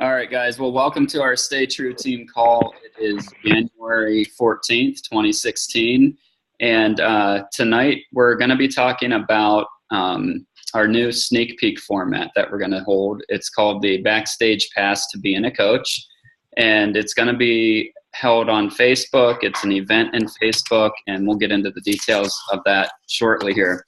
All right, guys. Well, welcome to our Stay True team call. It is January 14th, 2016. And tonight we're going to be talking about our new sneak peek format that we're going to hold. It's called the Backstage Pass to Being a Coach. And it's going to be held on Facebook. It's an event in Facebook, and we'll get into the details of that shortly here.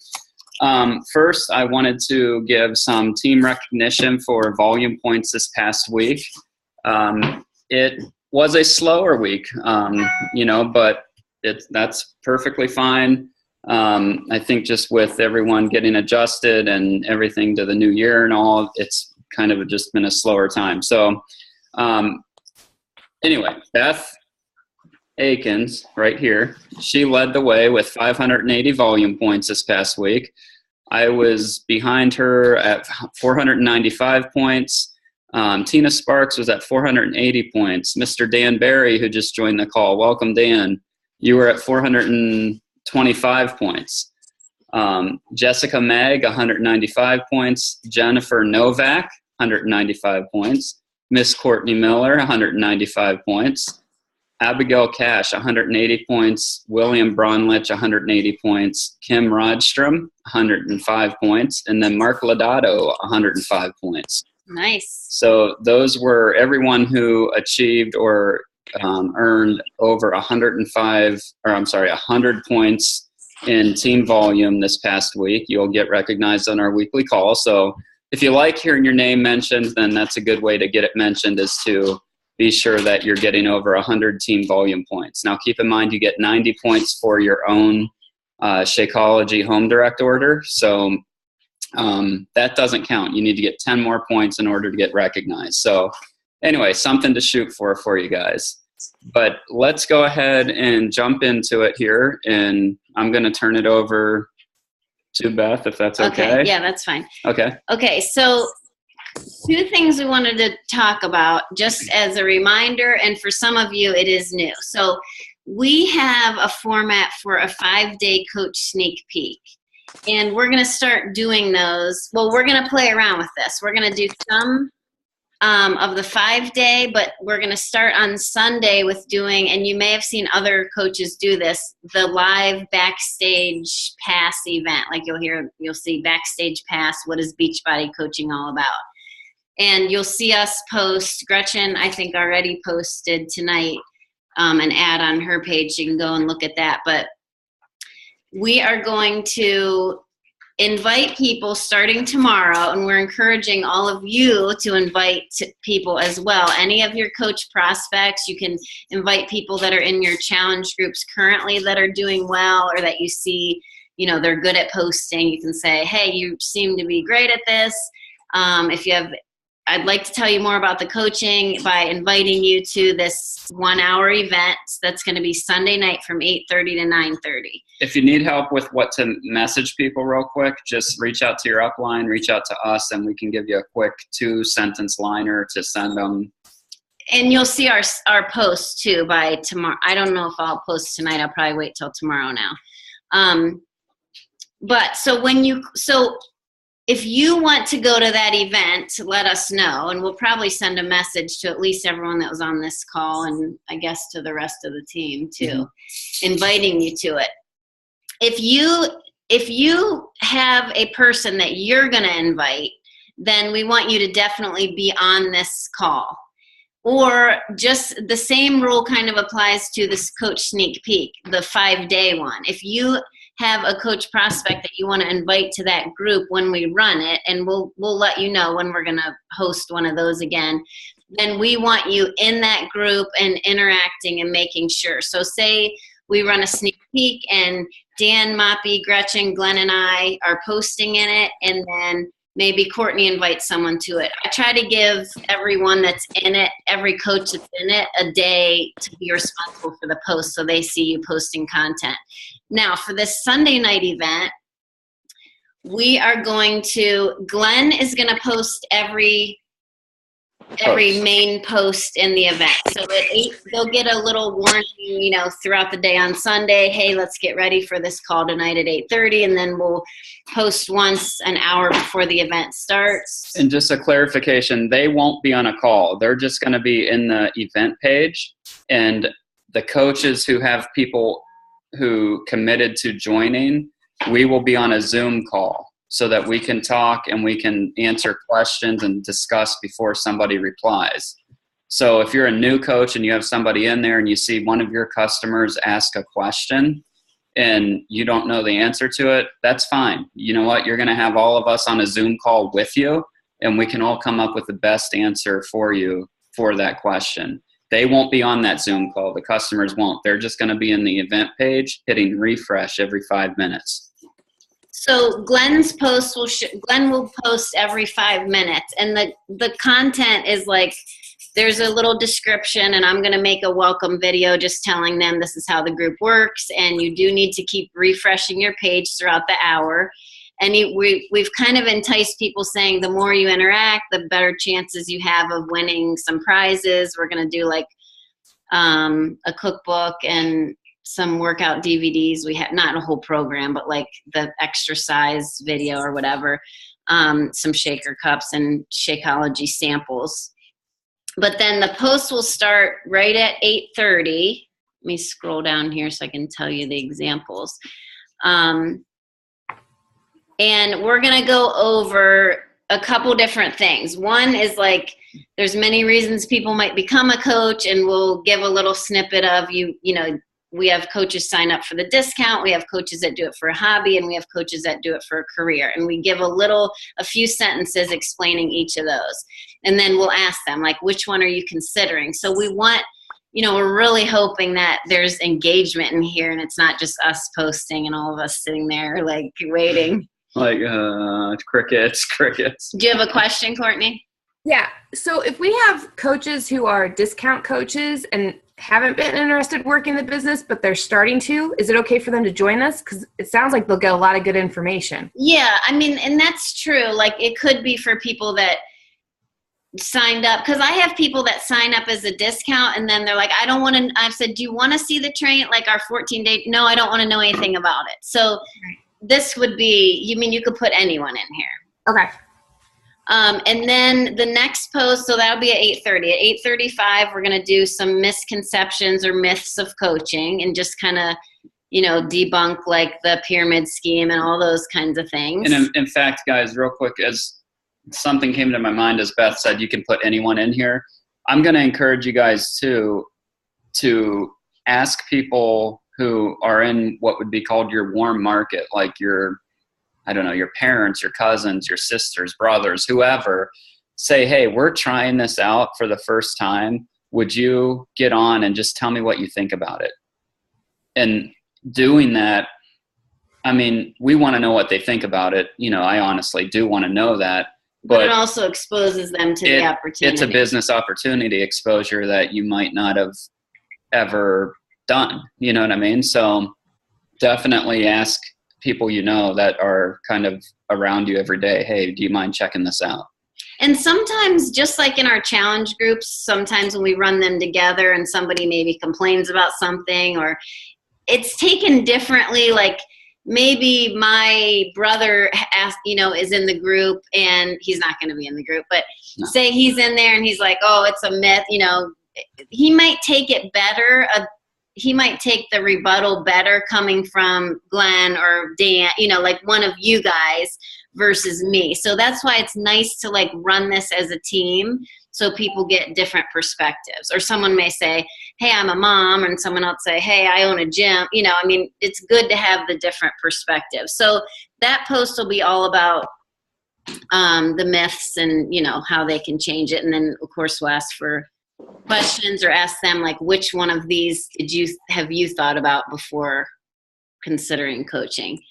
First, I wanted to give some team recognition for volume points this past week. It was a slower week, but that's perfectly fine. I think just with everyone getting adjusted and everything to the new year and all, it's kind of just been a slower time. So anyway, Beth Akins right here, she led the way with 580 volume points this past week. I was behind her at 495 points. Tina Sparks was at 480 points. Mr. Dan Barry, who just joined the call, welcome Dan, you were at 425 points. Jessica Mag, 195 points. Jennifer Novak, 195 points. Miss Courtney Miller, 195 points. Abigail Cash, 180 points. William Bronlich, 180 points. Kim Rodstrom, 105 points. And then Mark Lodato, 105 points. Nice. So those were everyone who achieved or earned over 100 points in team volume this past week. You'll get recognized on our weekly call. So if you like hearing your name mentioned, then that's a good way to get it mentioned, is to be sure that you're getting over 100 team volume points. Now, keep in mind you get 90 points for your own Shakeology home direct order. So that doesn't count. You need to get 10 more points in order to get recognized. So anyway, something to shoot for you guys. But let's go ahead and jump into it here. And I'm going to turn it over to Beth, if that's okay. Yeah, that's fine. Okay, so two things we wanted to talk about just as a reminder, and for some of you it is new. So we have a format for a 5-day coach sneak peek, and we're going to start doing those. Well, we're going to play around with this. We're going to do some of the 5-day, but we're going to start on Sunday with doing, and you may have seen other coaches do this, the live Backstage Pass event. Like you'll see Backstage Pass, what is Beachbody coaching all about? And you'll see us post. Gretchen, I think, already posted tonight an ad on her page. You can go and look at that. But we are going to invite people starting tomorrow, and we're encouraging all of you to invite people as well. Any of your coach prospects, you can invite people that are in your challenge groups currently that are doing well, or that you see, they're good at posting. You can say, hey, you seem to be great at this. I'd like to tell you more about the coaching by inviting you to this 1-hour event that's going to be Sunday night from 8:30 to 9:30. If you need help with what to message people real quick, just reach out to your upline, reach out to us, and we can give you a quick 2-sentence liner to send them. And you'll see our post too by tomorrow. I don't know if I'll post tonight. I'll probably wait till tomorrow now. If you want to go to that event, let us know, and we'll probably send a message to at least everyone that was on this call, and I guess to the rest of the team too, inviting you to it. If you have a person that you're going to invite, then we want you to definitely be on this call. Or just the same rule kind of applies to this coach sneak peek, the 5-day one. If you have a coach prospect that you want to invite to that group when we run it, and we'll let you know when we're going to host one of those again, then we want you in that group and interacting and making sure. So say we run a sneak peek and Dan, Moppy, Gretchen, Glenn, and I are posting in it, and then maybe Courtney invites someone to it. I try to give everyone that's in it, every coach that's in it, a day to be responsible for the post so they see you posting content. Now, for this Sunday night event, Glenn is going to post every every main post in the event. So at 8, they'll get a little warning, you know, throughout the day on Sunday, hey, let's get ready for this call tonight at 8:30, and then we'll post once an hour before the event starts. And just a clarification, they won't be on a call. They're just going to be in the event page, and the coaches who have people who committed to joining, we will be on a Zoom call so that we can talk and we can answer questions and discuss before somebody replies. So if you're a new coach and you have somebody in there and you see one of your customers ask a question and you don't know the answer to it, that's fine. You know what? You're going to have all of us on a Zoom call with you, and we can all come up with the best answer for you for that question. They won't be on that Zoom call. The customers won't. They're just going to be in the event page hitting refresh every 5 minutes. So Glenn's post Glenn will post every 5 minutes, and the content is like, there's a little description, and I'm going to make a welcome video just telling them this is how the group works, and you do need to keep refreshing your page throughout the hour. And we've kind of enticed people saying the more you interact, the better chances you have of winning some prizes. We're going to do like a cookbook and some workout DVDs. We have not a whole program, but like the exercise video or whatever, some shaker cups and Shakeology samples. But then the post will start right at 8:30. Let me scroll down here so I can tell you the examples. And we're going to go over a couple different things. One is like, there's many reasons people might become a coach, and we'll give a little snippet of you know, we have coaches sign up for the discount. We have coaches that do it for a hobby, and we have coaches that do it for a career. And we give a few sentences explaining each of those. And then we'll ask them, like, which one are you considering? So we want, you know, we're really hoping that there's engagement in here, and it's not just us posting and all of us sitting there like waiting. Like crickets. Do you have a question, Courtney? Yeah. So if we have coaches who are discount coaches and haven't been interested in working the business, but they're starting to, is it okay for them to join us? Because it sounds like they'll get a lot of good information. Yeah, I mean, and that's true. Like, it could be for people that signed up, because I have people that sign up as a discount, and then they're like, I don't want to, I've said, do you want to see the train, like our 14-day? No, I don't want to know anything about it. So this would be, you mean you could put anyone in here. Okay. And then the next post, so that'll be at 8:30. At 8:35, we're going to do some misconceptions or myths of coaching, and just kind of, you know, debunk like the pyramid scheme and all those kinds of things. And in fact, guys, real quick, as something came to my mind, as Beth said, you can put anyone in here. I'm going to encourage you guys to ask people who are in what would be called your warm market, like your, I don't know, your parents, your cousins, your sisters, brothers, whoever. Say, hey, we're trying this out for the first time. Would you get on and just tell me what you think about it? And doing that, I mean, we want to know what they think about it. You know, I honestly do want to know that. But it also exposes them to the opportunity. It's a business opportunity exposure that you might not have ever done. You know what I mean? So definitely ask people you know that are kind of around you every day, hey, do you mind checking this out? And sometimes, just like in our challenge groups, sometimes when we run them together and somebody maybe complains about something, or it's taken differently, like maybe my brother is in the group, and he's not going to be in the group, but say he's in there and he's like, oh, it's a myth, you know, he might take it better. He might take the rebuttal better coming from Glenn or Dan, you know, like one of you guys versus me. So that's why it's nice to like run this as a team, so people get different perspectives. Or someone may say, hey, I'm a mom, and someone else say, hey, I own a gym. You know, I mean, it's good to have the different perspectives. So that post will be all about the myths and, you know, how they can change it. And then of course we'll ask for questions, or ask them like, which one of these have you thought about before considering coaching?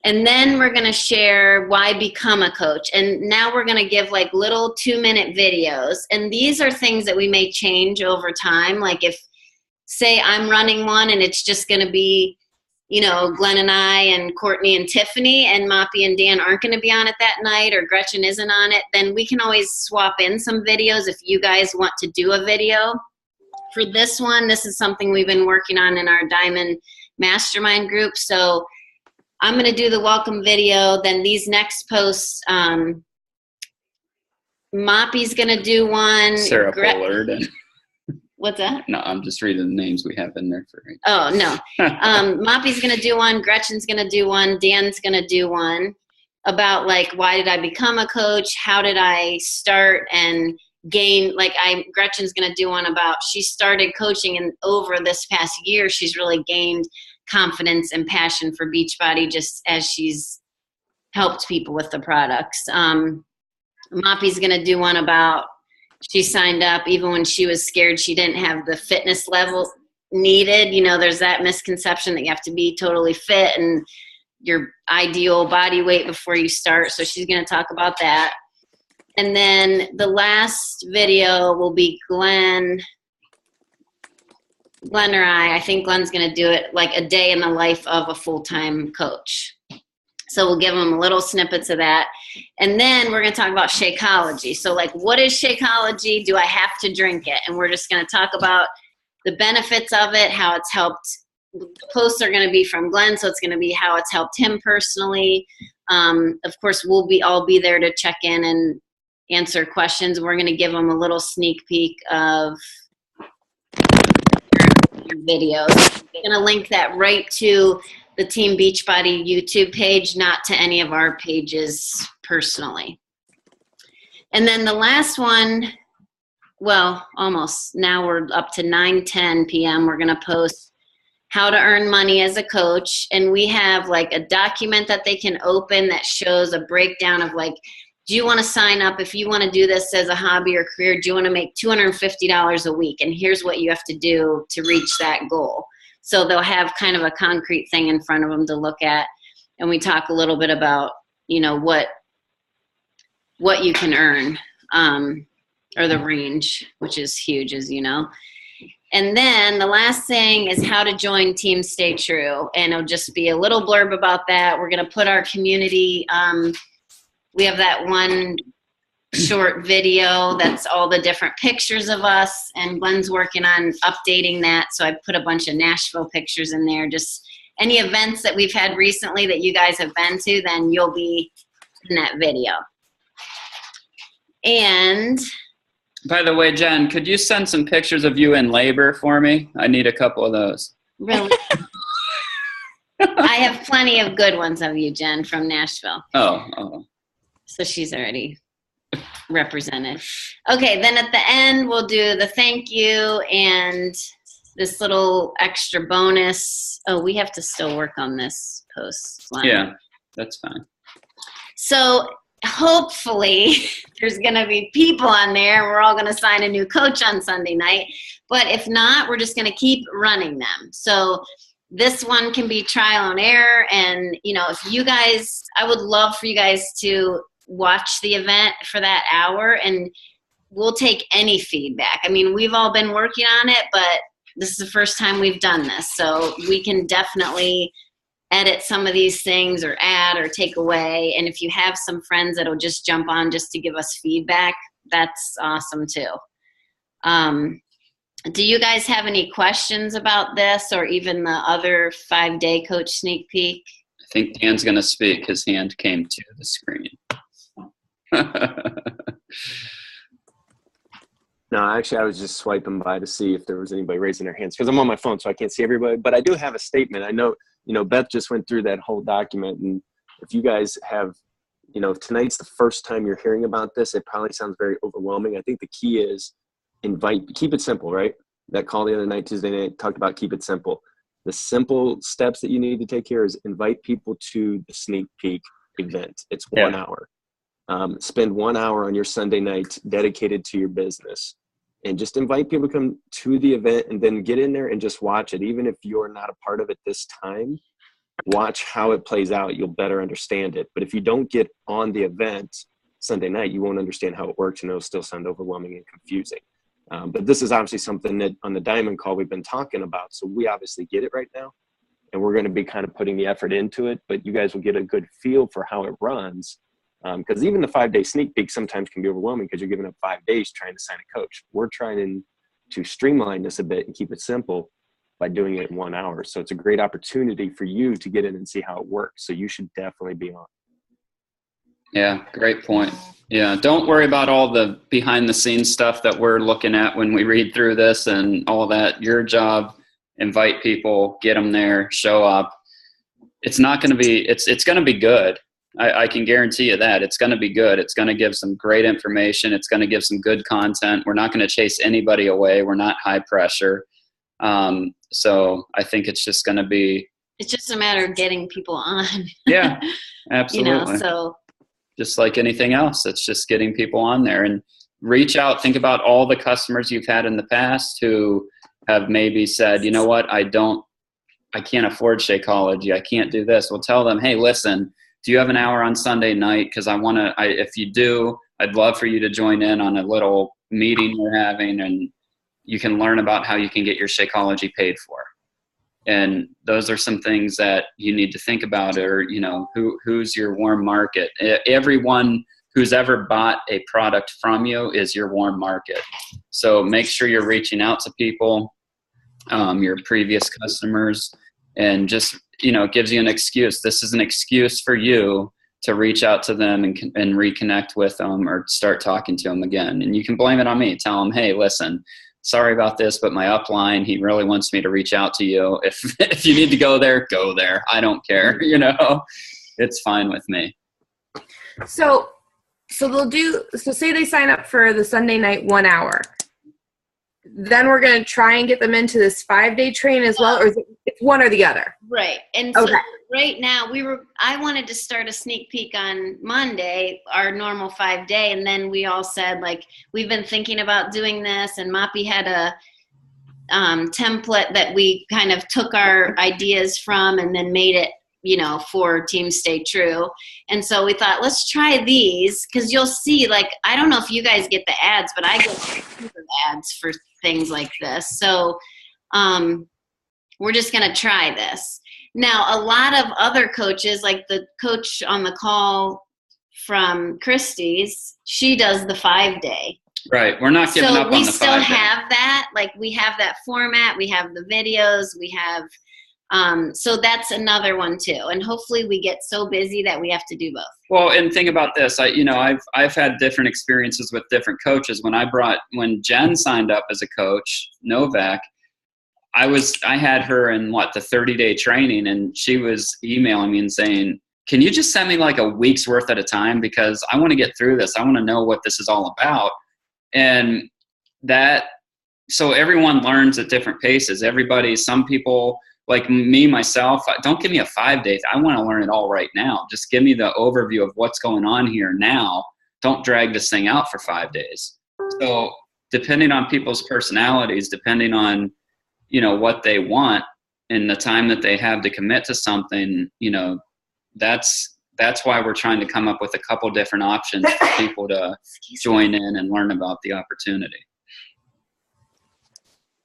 And then we're going to share why become a coach. And now we're going to give like little 2-minute videos. And these are things that we may change over time. Like if, say I'm running one and it's just going to be, you know, Glenn and I and Courtney and Tiffany and Moppy and Dan aren't going to be on it that night, or Gretchen isn't on it, then we can always swap in some videos if you guys want to do a video. For this one, this is something we've been working on in our Diamond Mastermind group. So I'm going to do the welcome video. Then these next posts, Moppy's going to do one. Sarah Pollard. And what's that? no, I'm just reading the names we have in there for right. Oh, no. Moppy's going to do one. Gretchen's going to do one. Dan's going to do one about, like, why did I become a coach? How did I start and gain, like, Gretchen's going to do one about she started coaching, and over this past year, she's really gained confidence and passion for Beachbody just as she's helped people with the products. Moppy's going to do one about she signed up even when she was scared she didn't have the fitness level needed. You know, there's that misconception that you have to be totally fit and your ideal body weight before you start. So she's going to talk about that. And then the last video will be Glenn or I think Glenn's going to do it like a day in the life of a full-time coach. So we'll give them little snippets of that. And then we're going to talk about Shakeology. So, like, what is Shakeology? Do I have to drink it? And we're just going to talk about the benefits of it, how it's helped. The posts are going to be from Glenn, so it's going to be how it's helped him personally. Of course, we'll all be there to check in and answer questions. We're going to give them a little sneak peek of videos. I'm going to link that right to the Team Beachbody YouTube page, not to any of our pages personally. And then the last one, well, almost. Now we're up to 9:10 p.m. We're going to post how to earn money as a coach. And we have like a document that they can open that shows a breakdown of, like, do you want to sign up? If you want to do this as a hobby or career, do you want to make $250 a week? And here's what you have to do to reach that goal. So they'll have kind of a concrete thing in front of them to look at. And we talk a little bit about, you know, what you can earn, or the range, which is huge, as you know. And then the last thing is how to join Team Stay True. And it'll just be a little blurb about that. We're going to put our community, we have that one short video that's all the different pictures of us, and Glenn's working on updating that, so I put a bunch of Nashville pictures in there. Just any events that we've had recently that you guys have been to, then you'll be in that video. And By the way, Jen, could you send some pictures of you in labor for me? I need a couple of those. really, I have plenty of good ones of you, Jen, from Nashville. Oh. So she's already represented. Okay, then at the end we'll do the thank you and this little extra bonus. Oh, we have to still work on this post. Yeah, that's fine. So hopefully there's going to be people on there. We're all going to sign a new coach on Sunday night. But if not, we're just going to keep running them. So this one can be trial and error. And, you know, if you guys, I would love for you guys to watch the event for that hour, and we'll take any feedback. I mean, we've all been working on it, but this is the first time we've done this. So we can definitely edit some of these things or add or take away. And if you have some friends that'll just jump on just to give us feedback, that's awesome too. Do you guys have any questions about this or even the other 5-day coach sneak peek? I think Dan's going to speak. His hand came to the screen. No, actually, I was just swiping by to see if there was anybody raising their hands because I'm on my phone, so I can't see everybody. But I do have a statement. I know, you know, Beth just went through that whole document, and if you guys have, you know, if tonight's the first time you're hearing about this, it probably sounds very overwhelming. I think the key is keep it simple, right? That call the other night, Tuesday night, talked about keep it simple. The simple steps that you need to take here is invite people to the sneak peek event. It's 1 hour. Spend 1 hour on your Sunday night dedicated to your business, and just invite people to come to the event and then get in there and just watch it. Even if you're not a part of it this time, watch how it plays out. You'll better understand it. But if you don't get on the event Sunday night, you won't understand how it works, and it'll still sound overwhelming and confusing. But this is obviously something that on the Diamond call we've been talking about. So we obviously get it right now. and we're going to be kind of putting the effort into it, but you guys will get a good feel for how it runs. Because even the 5-day sneak peek sometimes can be overwhelming because you're giving up 5 days trying to sign a coach. We're trying to streamline this a bit and keep it simple by doing it in 1 hour. So it's a great opportunity for you to get in and see how it works. So you should definitely be on. Yeah, great point. Yeah, don't worry about all the behind the scenes stuff that we're looking at when we read through this and all that. Your job, invite people, get them there, show up. It's not going to be, it's going to be good. I can guarantee you that. It's going to be good. It's going to give some great information. It's going to give some good content. We're not going to chase anybody away. We're not high pressure. So I think it's just going to be. It's just a matter of getting people on. Yeah, absolutely. You know, so. Just like anything else, it's just getting people on there and reach out. Think about all the customers you've had in the past who have maybe said, you know what, I can't afford Shakeology. I can't do this. We'll tell them, hey, listen, do you have an hour on Sunday night? Because if you do, I'd love for you to join in on a little meeting we're having, and you can learn about how you can get your Shakeology paid for. And those are some things that you need to think about, or, you know, who's your warm market. Everyone who's ever bought a product from you is your warm market. So make sure you're reaching out to people, your previous customers, and just, you know, it gives you an excuse. This is an excuse for you to reach out to them and reconnect with them or start talking to them again. And you can blame it on me. Tell them, hey, listen, sorry about this, but my upline, he really wants me to reach out to you. If you need to go there, go there. I don't care. You know, it's fine with me. So say they sign up for the Sunday night 1 hour. Then we're going to try and get them into this 5-day train as well, or is it one or the other? Right. And so right now I wanted to start a sneak peek on Monday, our normal 5-day. And then we all said, like, we've been thinking about doing this, and Moppy had a template that we kind of took our ideas from and then made it, you know, for Team Stay True. And so we thought, let's try these, because you'll see, like, I don't know if you guys get the ads, but I get ads for things like this. So we're just going to try this. Now, a lot of other coaches, like the coach on the call from Christie's, she does the 5-day. Right. We're not giving up on the 5-day. So we still have that. Like, we have that format. We have the videos. We have so that's another one too. And hopefully we get so busy that we have to do both. Well, and think about this. I've had different experiences with different coaches. When Jen signed up as a coach, Novak, I had her in the 30-day training, and she was emailing me and saying, can you just send me like a week's worth at a time? Because I want to get through this. I want to know what this is all about. And so everyone learns at different paces. Some people, like me, myself, don't give me a 5-day. I want to learn it all right now. Just give me the overview of what's going on here now. Don't drag this thing out for 5 days. So depending on people's personalities, depending on, you know, what they want and the time that they have to commit to something, you know, that's why we're trying to come up with a couple different options for people to join in and learn about the opportunity.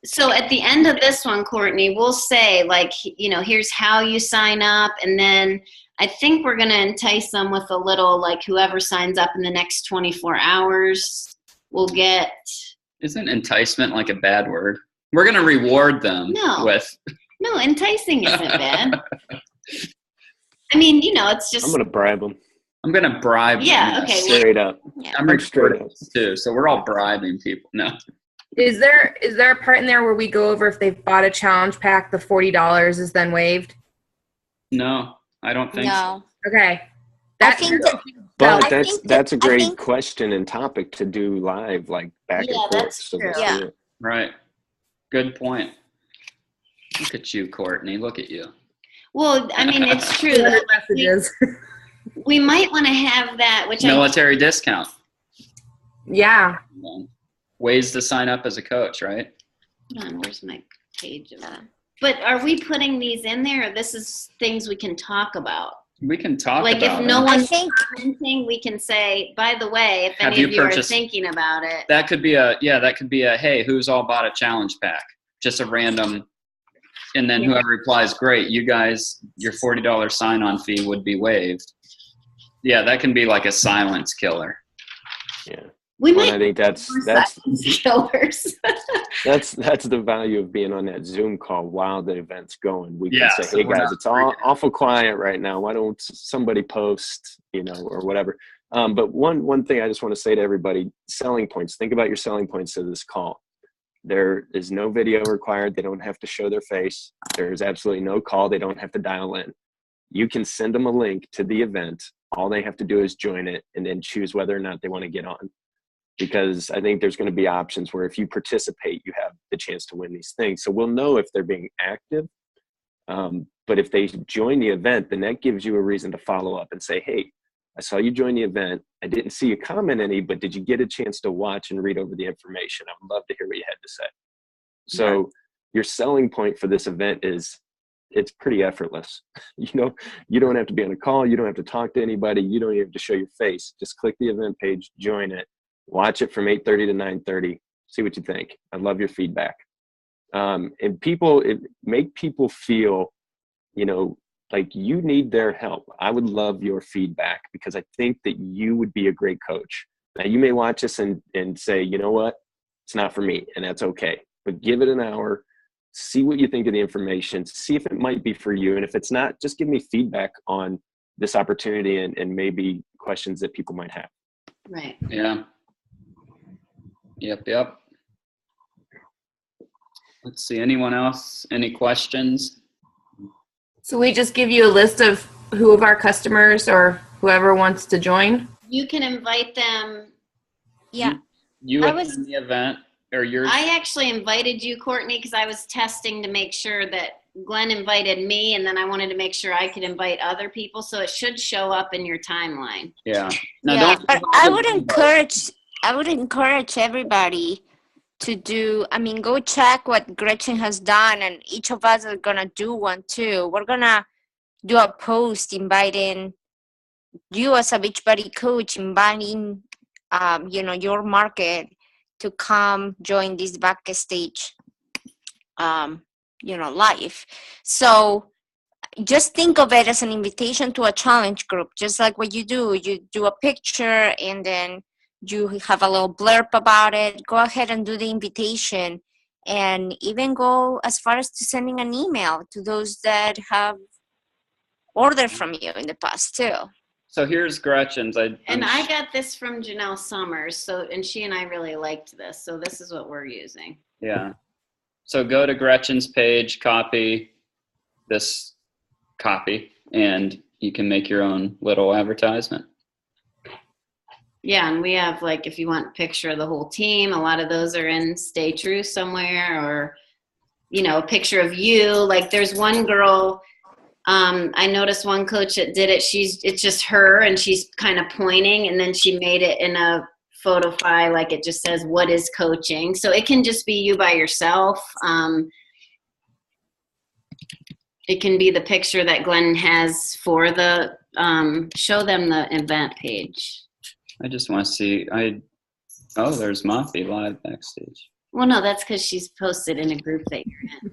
So at the end of this one, Courtney, we'll say, like, you know, here's how you sign up. And then I think we're going to entice them with a little, like, whoever signs up in the next 24 hours will get. Isn't enticement like a bad word? We're going to reward them with. No, enticing isn't bad. I mean, you know, it's just. I'm going to bribe them. I'm going to bribe them. Yeah, okay. Straight up. Yeah. I'm straight up too. So we're all bribing people. No. Is there a part in there where we go over if they've bought a challenge pack, the $40 is then waived? No, I don't think so. Okay. That's a great question and topic to do live, like back and forth. That's true. Yeah. Right. Good point. Look at you, Courtney. Look at you. Well, I mean, it's true. Messages. We might want to have that, which military discount. Yeah. Ways to sign up as a coach, right? Hold on, where's my page of that? But are we putting these in there, or this is things we can talk about? We can talk like about if no one's commenting, we can say, by the way, if any of you are thinking about it. That could be a hey, who's all bought a challenge pack? Just a random And then whoever replies, great, you guys, your $40 sign-on fee would be waived. Yeah, that can be like a silence killer. Yeah. We Well, might I think that's killers. that's the value of being on that Zoom call while the event's going. We can Yeah, say, so hey we're guys, not it's all awful quiet right now. Why don't somebody post, or whatever. But one thing I just want to say to everybody, selling points. Think about your selling points to this call. There is no video required. They don't have to show their face. There's absolutely no call. They don't have to dial in. You can send them a link to the event. All they have to do is join it and then choose whether or not they want to get on. Because I think there's going to be options where if you participate, you have the chance to win these things. So we'll know if they're being active. But if they join the event, then that gives you a reason to follow up and say, hey, I saw you join the event. I didn't see you comment any, but did you get a chance to watch and read over the information? I would love to hear what you had to say. So your selling point for this event is it's pretty effortless. You don't have to be on a call. You don't have to talk to anybody. You don't even have to show your face. Just click the event page, join it, watch it from 8:30 to 9:30. See what you think. I love your feedback. And make people feel, like you need their help. I would love your feedback because I think that you would be a great coach. Now you may watch this and say, you know what, it's not for me, and that's okay. But give it an hour, see what you think of the information, see if it might be for you. And if it's not, just give me feedback on this opportunity and maybe questions that people might have. Right. Yeah. Yep. Let's see. Anyone else? Any questions? So we just give you a list of who of our customers or whoever wants to join? You can invite them. Yeah. You attend the event or yours? I actually invited you, Courtney, because I was testing to make sure that Glenn invited me, and then I wanted to make sure I could invite other people, so it should show up in your timeline. Yeah. Now, but I would encourage everybody to go check what Gretchen has done, and each of us are gonna do one too. We're gonna do a post inviting you as a Beachbody coach, inviting your market to come join this Backstage live. So just think of it as an invitation to a challenge group, just like what you do a picture and then you have a little blurb about it. Go ahead and do the invitation, and even go as far as to sending an email to those that have ordered from you in the past too. So here's Gretchen's. I got this from Janelle Summers, and she and I really liked this, so this is what we're using. Yeah. So go to Gretchen's page, copy this copy, and you can make your own little advertisement. Yeah, and we have, if you want a picture of the whole team, a lot of those are in Stay True somewhere, or, a picture of you. There's one girl, I noticed one coach that did it. It's just her, and she's kind of pointing, and then she made it in a photo file, it just says, what is coaching? So it can just be you by yourself. It can be the picture that Glenn has for the, show them the event page. I just want to see, there's Moffy live backstage. Well, no, that's because she's posted in a group that you're in.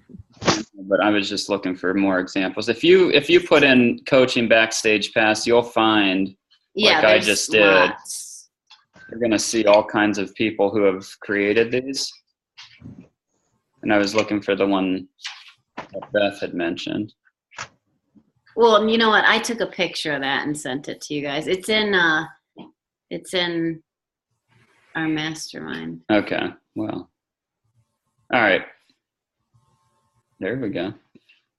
But I was just looking for more examples. If you put in coaching backstage pass, you'll find, I just did, lots. You're going to see all kinds of people who have created these. And I was looking for the one that Beth had mentioned. Well, you know what? I took a picture of that and sent it to you guys. It's in our mastermind. Okay. Well, all right. There we go.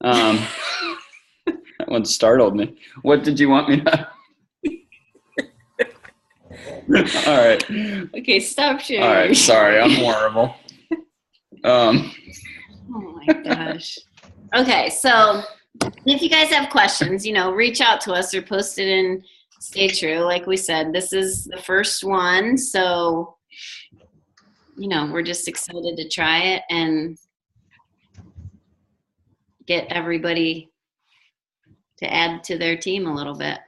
That one startled me. What did you want me to? All right. Okay, stop sharing. All right. Sorry, I'm horrible. Oh my gosh. Okay, so if you guys have questions, reach out to us or post it in Stay True. Like we said, this is the first one, so we're just excited to try it and get everybody to add to their team a little bit.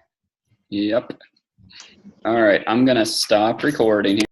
Yep. All right, I'm gonna stop recording here.